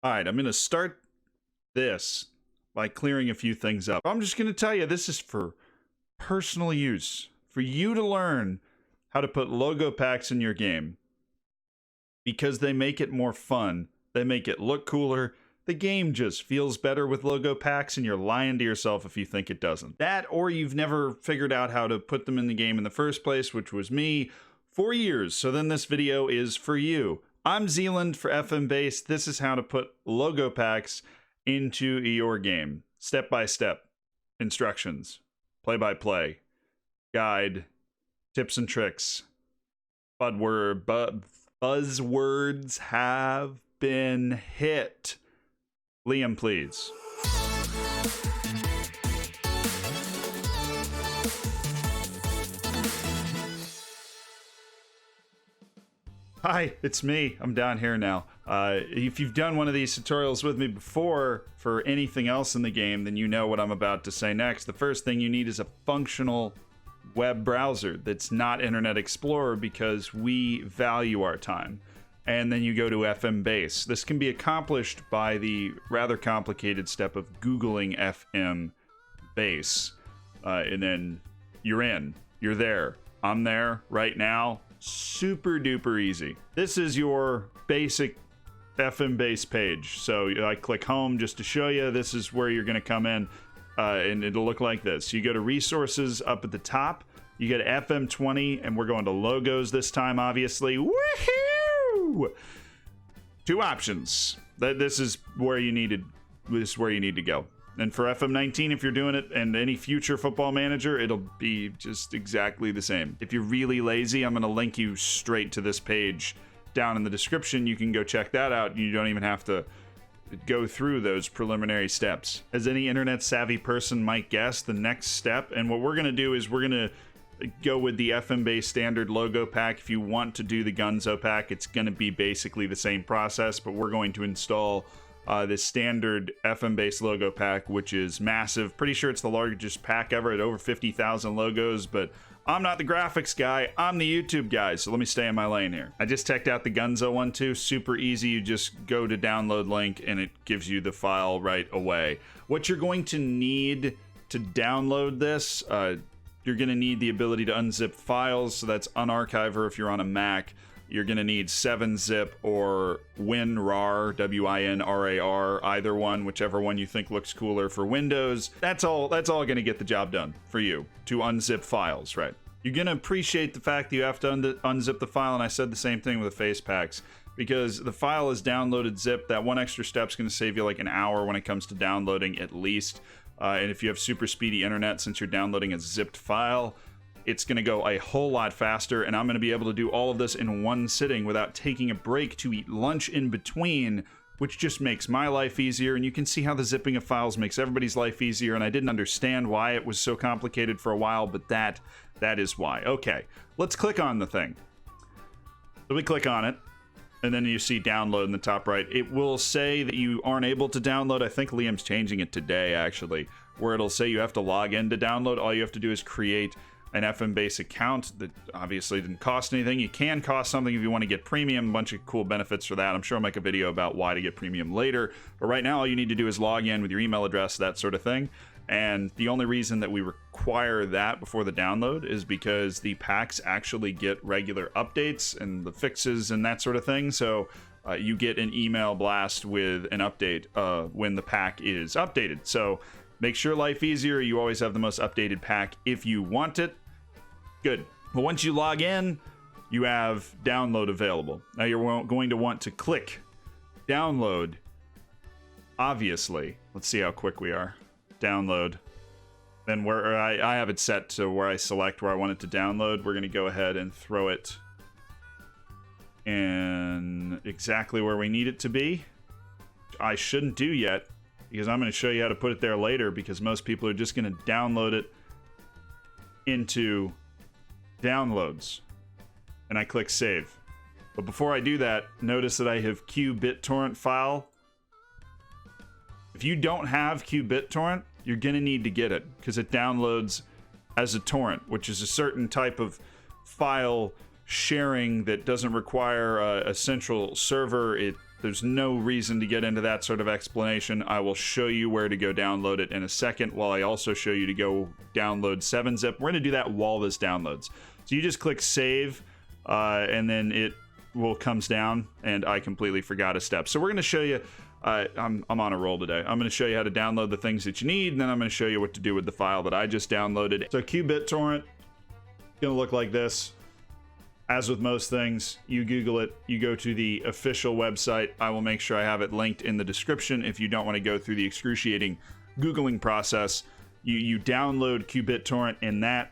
All right, I'm going to start this by clearing a few things up. I'm just going to tell you this is for personal use, for you to learn how to put logo packs in your game because they make it more fun. They make it look cooler. The game just feels better with logo packs, and you're lying to yourself if you think it doesn't. That, or you've never figured out how to put them in the game in the first place, which was me for years. So then this video is for you. I'm Zealand for FMBase. This is how to put logo packs into your game. Step-by-step instructions, play-by-play, guide, tips and tricks. Buzzwords have been hit. Liam, please. Hi, it's me. I'm down here now. If you've done one of these tutorials with me before for anything else in the game, then you know what I'm about to say next. The first thing you need is a functional web browser that's not Internet Explorer because we value our time. And then you go to FMBase. This can be accomplished by the rather complicated step of Googling FMBase. And then you're in. You're there. I'm there right now. Super duper easy. This is your basic FMBase page. So I click home just to show you. This is where you're going to come in, and it'll look like this. You go to resources up at the top. You get FM20, and we're going to logos this time, obviously. Woohoo! Two options. This is where you need to go. And for FM19, if you're doing it, and any future football manager, it'll be just exactly the same. If you're really lazy, I'm going to link you straight to this page down in the description. You can go check that out. You don't even have to go through those preliminary steps. As any internet savvy person might guess, the next step, and what we're going to do is we're going to go with the FMBase standard logo pack. If you want to do the Gunzo pack, it's going to be basically the same process, but we're going to install this standard FMBase logo pack, which is massive. Pretty sure it's the largest pack ever at over 50,000 logos, but I'm not the graphics guy, I'm the YouTube guy, so let me stay in my lane here. I just checked out the Gunzo one too, super easy. You just go to download link and it gives you the file right away. What you're going to need to download this, you're gonna need the ability to unzip files, so that's unarchiver if you're on a Mac. You're going to need 7-zip or WinRAR, W-I-N-R-A-R, either one, whichever one you think looks cooler for Windows. That's all going to get the job done for you, to unzip files, right? You're going to appreciate the fact that you have to unzip the file, and I said the same thing with the face packs, because the file is downloaded zip. That one extra step is going to save you like an hour when it comes to downloading at least. And if you have super speedy internet, since you're downloading a zipped file, it's going to go a whole lot faster, and I'm going to be able to do all of this in one sitting without taking a break to eat lunch in between, which just makes my life easier. And you can see how the zipping of files makes everybody's life easier, and I didn't understand why it was so complicated for a while, but that is why. Okay, let's click on the thing. So we click on it, and then you see download in the top right. It will say that you aren't able to download. I think Liam's changing it today, actually, where it'll say you have to log in to download. All you have to do is create an FMBase account that obviously didn't cost anything. You can cost something if you want to get premium, a bunch of cool benefits for that. I'm sure I'll make a video about why to get premium later, but right now all you need to do is log in with your email address, that sort of thing. And the only reason that we require that before the download is because the packs actually get regular updates and the fixes and that sort of thing. So you get an email blast with an update when the pack is updated. So makes your life easier. You always have the most updated pack if you want it. Good. But once you log in, you have download available. Now you're going to want to click download. Obviously, let's see how quick we are. Download. Then where I have it set to where I select where I want it to download. We're going to go ahead and throw it in exactly where we need it to be. I shouldn't do yet, because I'm going to show you how to put it there later, because most people are just going to download it into downloads. And I click save. But before I do that, notice that I have QBitTorrent file. If you don't have QBitTorrent, you're going to need to get it, because it downloads as a torrent, which is a certain type of file sharing that doesn't require a central server. It There's no reason to get into that sort of explanation. I will show you where to go download it in a second, while I also show you to go download 7-zip. We're going to do that while this downloads. So you just click save, and then it comes down, and I completely forgot a step. So we're going to show you, I'm on a roll today. I'm going to show you how to download the things that you need, and then I'm going to show you what to do with the file that I just downloaded. So QBitTorrent, going to look like this. As with most things, you Google it, you go to the official website. I will make sure I have it linked in the description if you don't want to go through the excruciating Googling process. You download QBitTorrent, and that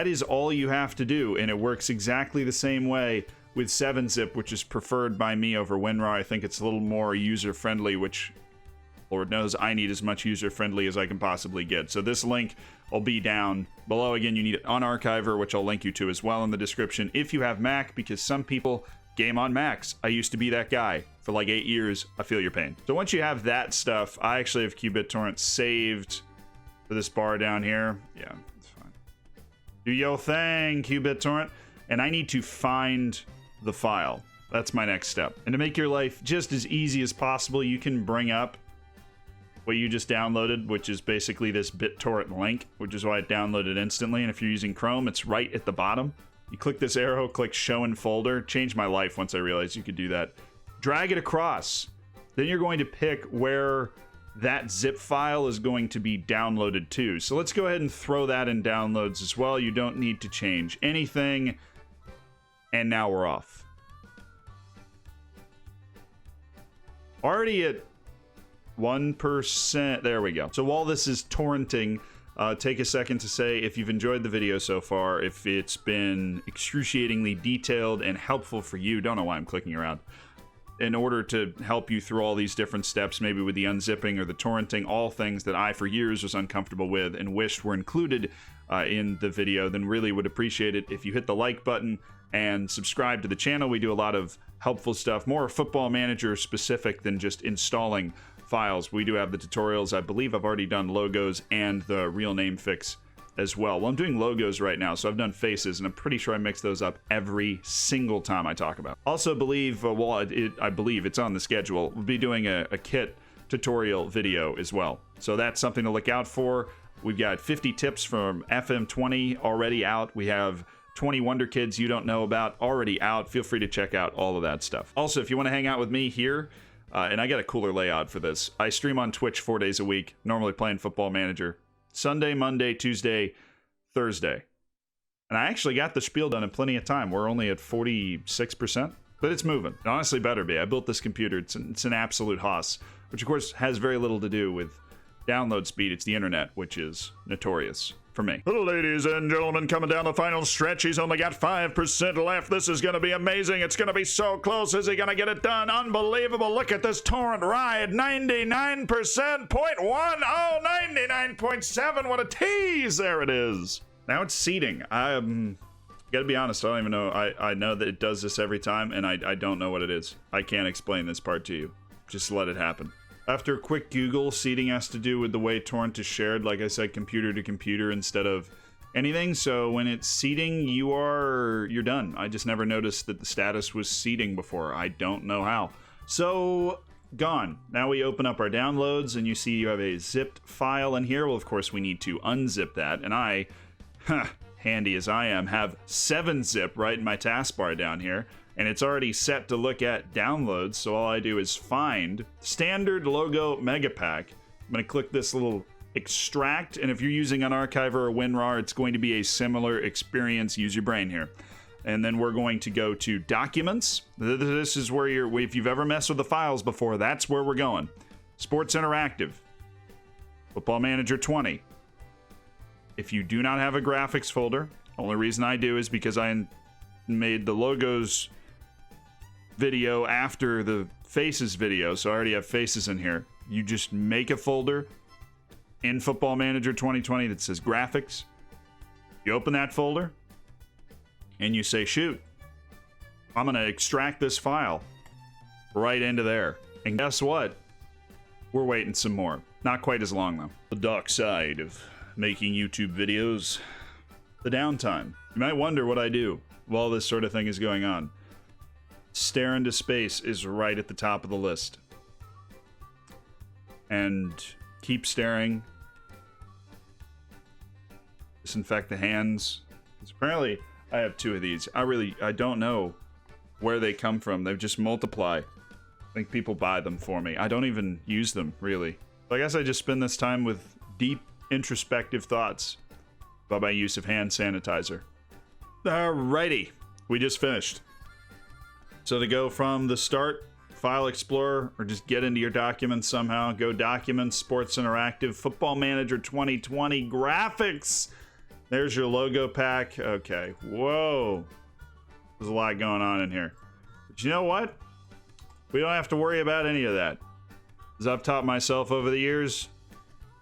is all you have to do, and it works exactly the same way with 7-zip, which is preferred by me over WinRAR. I think it's a little more user-friendly, which Lord knows I need as much user-friendly as I can possibly get. So this link will be down below. Again, you need an unarchiver, which I'll link you to as well in the description if you have Mac, because some people game on Macs. I used to be that guy for like 8 years. I feel your pain. So once you have that stuff, I actually have QBitTorrent saved for this bar down here. Yeah, it's fine. Do your thing, QBitTorrent. And I need to find the file. That's my next step. And to make your life just as easy as possible, you can bring up what you just downloaded, which is basically this BitTorrent link, which is why it downloaded instantly. And if you're using Chrome, it's right at the bottom. You click this arrow, click show in folder. Changed my life once I realized you could do that. Drag it across. Then you're going to pick where that zip file is going to be downloaded to. So let's go ahead and throw that in downloads as well. You don't need to change anything. And now we're off. Already at 1%. There we go. So while this is torrenting, take a second to say if you've enjoyed the video so far, if it's been excruciatingly detailed and helpful for you. Don't know why I'm clicking around. In order to help you through all these different steps, maybe with the unzipping or the torrenting, all things that I for years was uncomfortable with and wished were included in the video, then really would appreciate it if you hit the like button and subscribe to the channel. We do a lot of helpful stuff, more Football Manager specific than just installing files. We do have the tutorials. I believe I've already done logos and the real name fix as well. Well, I'm doing logos right now, so I've done faces, and I'm pretty sure I mix those up every single time I talk about. Also believe, I believe it's on the schedule, we'll be doing a kit tutorial video as well. So that's something to look out for. We've got 50 tips from FM20 already out. We have 20 Wonder Kids you don't know about already out. Feel free to check out all of that stuff. Also, if you want to hang out with me here, and I got a cooler layout for this. I stream on Twitch 4 days a week, normally playing Football Manager. Sunday, Monday, Tuesday, Thursday. And I actually got the spiel done in plenty of time. We're only at 46%, but it's moving. It honestly better be. I built this computer. It's an absolute hoss, which of course has very little to do with download speed. It's the internet, which is notorious for me. Ladies and gentlemen, coming down the final stretch. He's only got 5% left. This is going to be amazing. It's going to be so close. Is he going to get it done? Unbelievable. Look at this torrent ride. 99%. 0.1. Oh, 99.7. What a tease. There it is. Now it's seeding. Gotta be honest, I don't even know. I know that it does this every time, and I don't know what it is. I can't explain this part to you. Just let it happen. After a quick Google, seeding has to do with the way torrent is shared, like I said, computer to computer instead of anything. So when it's seeding, you're done. I just never noticed that the status was seeding before. I don't know how. So gone. Now we open up our downloads, and you see you have a zipped file in here. Well, of course, we need to unzip that, and I, handy as I am, have 7-zip right in my taskbar down here. And it's already set to look at downloads, so all I do is find standard logo megapack. I'm going to click this little extract, and if you're using an archiver or WinRAR, it's going to be a similar experience. Use your brain here. And then we're going to go to Documents. This is where if you've ever messed with the files before, that's where we're going. Sports Interactive. Football Manager 20. If you do not have a graphics folder, only reason I do is because I made the logos video after the faces video, so I already have faces in here. You just make a folder in Football Manager 2020 that says graphics. You open that folder and you say, shoot, I'm gonna extract this file right into there. And guess what? We're waiting some more. Not quite as long though. The dark side of making YouTube videos, the downtime. You might wonder what I do while this sort of thing is going on. stare into space is right at the top of the list. And keep staring. Disinfect the hands. Because apparently I have 2 of these. I don't know where they come from. They just multiply. I think people buy them for me. I don't even use them, really. So I guess I just spend this time with deep, introspective thoughts about my use of hand sanitizer. Alrighty. We just finished. So to go from the start, File Explorer, or just get into your documents somehow, go Documents, Sports Interactive, Football Manager 2020, Graphics. There's your logo pack. Okay. Whoa. There's a lot going on in here. But you know what? We don't have to worry about any of that. As I've taught myself over the years,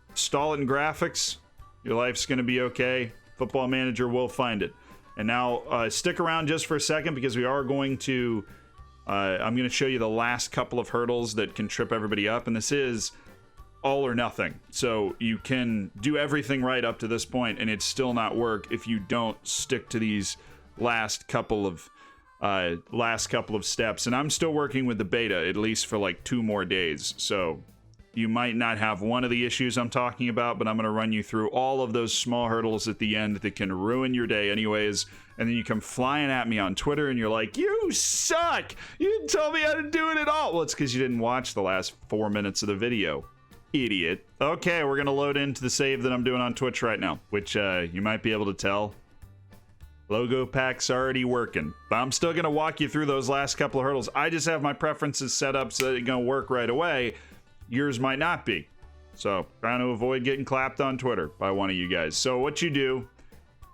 install it in Graphics. Your life's going to be okay. Football Manager will find it. And now stick around just for a second because we are going to... I'm going to show you the last couple of hurdles that can trip everybody up. And this is all or nothing. So you can do everything right up to this point and it still not work if you don't stick to these last couple of steps. And I'm still working with the beta, at least for like 2 more days. So you might not have one of the issues I'm talking about, but I'm going to run you through all of those small hurdles at the end that can ruin your day anyways. And then you come flying at me on Twitter and you're like, you suck! You didn't tell me how to do it at all! Well, it's because you didn't watch the last 4 minutes of the video. Idiot. Okay, we're going to load into the save that I'm doing on Twitch right now, which you might be able to tell. Logo pack's already working. But I'm still going to walk you through those last couple of hurdles. I just have my preferences set up so that it's going to work right away. Yours might not be. So, trying to avoid getting clapped on Twitter by one of you guys. So, what you do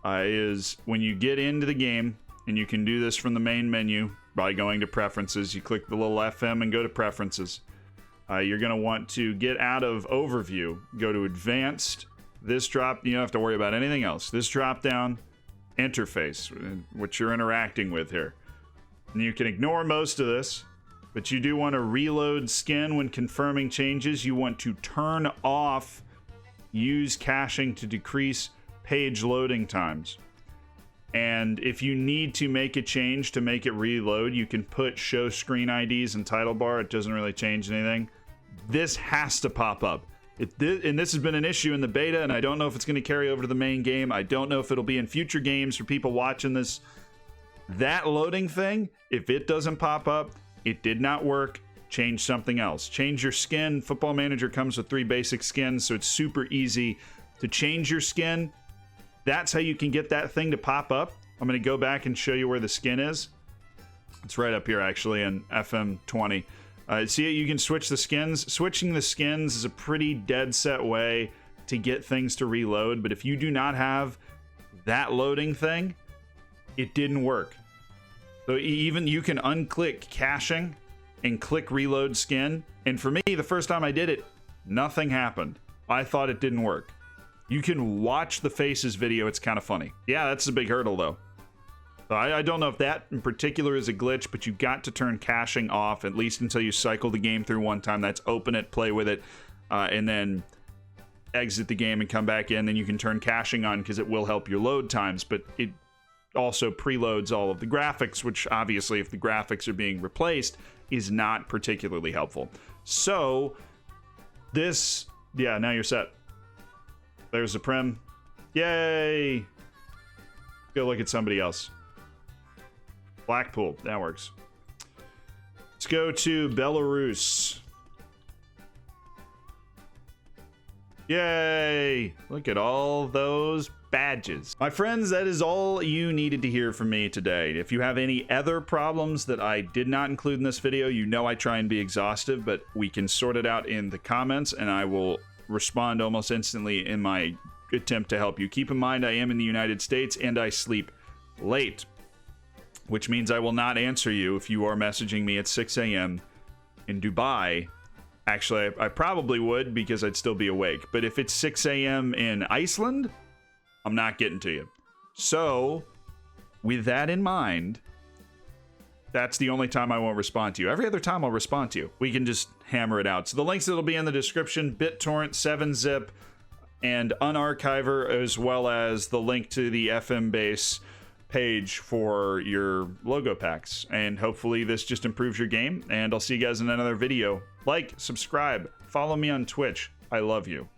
is when you get into the game, and you can do this from the main menu by going to Preferences, you click the little FM and go to Preferences. You're going to want to get out of Overview, go to Advanced, this drop, you don't have to worry about anything else. This drop down, Interface, what you're interacting with here. And you can ignore most of this, but you do want to reload skin when confirming changes. You want to turn off use caching to decrease page loading times. And if you need to make a change to make it reload, you can put show screen IDs and title bar. It doesn't really change anything. This has to pop up. And this has been an issue in the beta, and I don't know if it's going to carry over to the main game. I don't know if it'll be in future games for people watching this. That loading thing, if it doesn't pop up, it did not work. Change something else. Change your skin. Football Manager comes with 3 basic skins, so it's super easy to change your skin. That's how you can get that thing to pop up. I'm going to go back and show you where the skin is. It's right up here, actually, in FM20. See, you can switch the skins. Switching the skins is a pretty dead set way to get things to reload, but if you do not have that loading thing, it didn't work. So even you can unclick caching and click reload skin, and for me, the first time I did it, nothing happened. I thought it didn't work. You can watch the Faces video, it's kind of funny. Yeah, that's a big hurdle though. So I don't know if that in particular is a glitch, but you got to turn caching off, at least until you cycle the game through one time. That's open it, play with it, and then exit the game and come back in. Then you can turn caching on because it will help your load times, but it also preloads all of the graphics, which obviously if the graphics are being replaced is not particularly helpful. So this, yeah, now you're set. There's the prim. Yay! Go look at somebody else. Blackpool, that works. Let's go to Belarus. Yay! Look at all those badges. My friends, that is all you needed to hear from me today. If you have any other problems that I did not include in this video, you know I try and be exhaustive, but we can sort it out in the comments and I will respond almost instantly in my attempt to help you. Keep in mind, I am in the United States and I sleep late, which means I will not answer you if you are messaging me at 6 a.m. in Dubai. Actually, I probably would because I'd still be awake. But if it's 6 a.m. in Iceland, I'm not getting to you. So, with that in mind, that's the only time I won't respond to you. Every other time I'll respond to you. We can just hammer it out. So the links that'll be in the description, BitTorrent, 7-Zip, and Unarchiver, as well as the link to the FMBase page for your logo packs. And hopefully this just improves your game, and I'll see you guys in another video. Like, subscribe, follow me on Twitch. I love you.